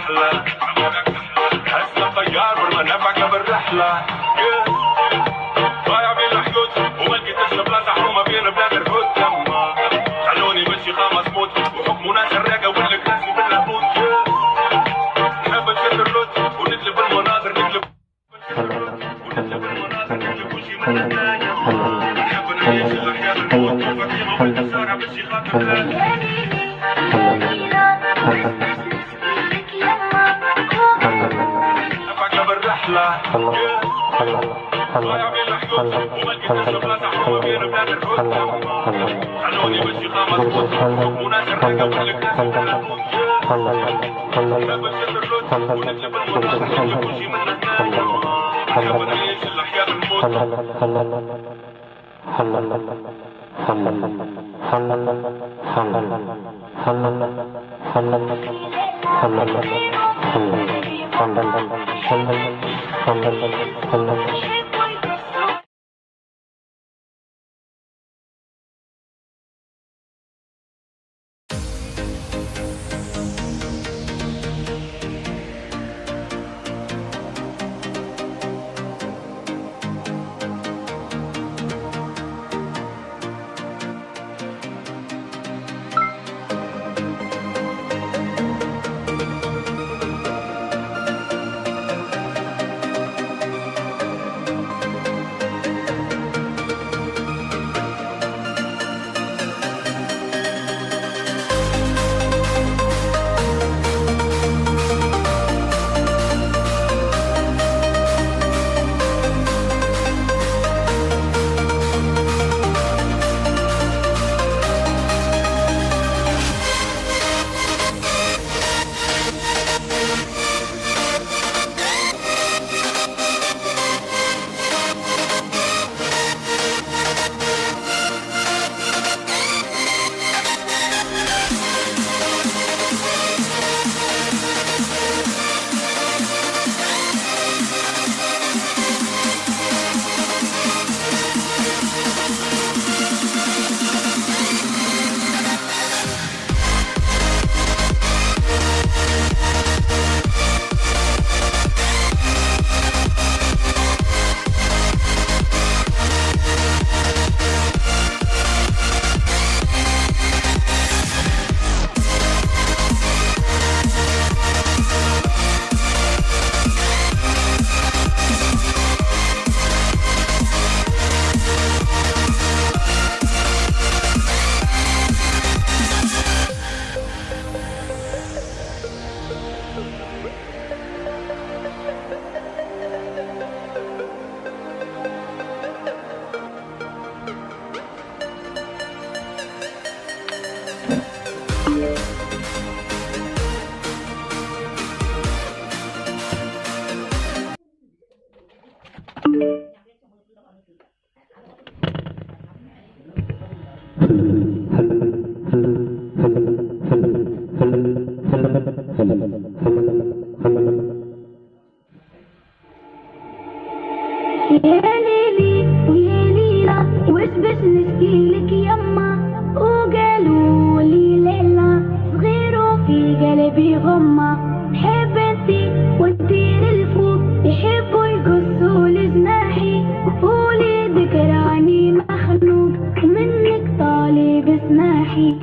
أحلى هسه طيار والمنافعك بالرحلة ضايع بين الحدود وما لقيتش بلاصة حرومة بين بلاد الهود لما خلوني بالشيخة مصمود وحكموا ناس الراقة واللي ناسي باللهبوط نحب نشد الرد ونقلب المناظر نقلب وشي من الثانية نحب نعيش الأحياء الموقفة كيما بالتسارع بالشيخة نفعك بالرحلة ضايع بين الحدود وما لقيتش بلاصة حرومة بين بلاد الهود خلوني بالشيخة مصمود وحكموا ناس الراقة واللي ناسي باللهبوط نحب نشد الرد ونقلب المناظر وشي من الثانية نحب نعيش الأحياء الموت يا ليلي ويا ليلى وش باش نشكيلك يما وقالوا لي ليلى صغير وفي قلبي غمة نحب انتي وانتي للفوق يحبوا يقصوا لجناحي وليدك راني مخنوق منك طالب سماحي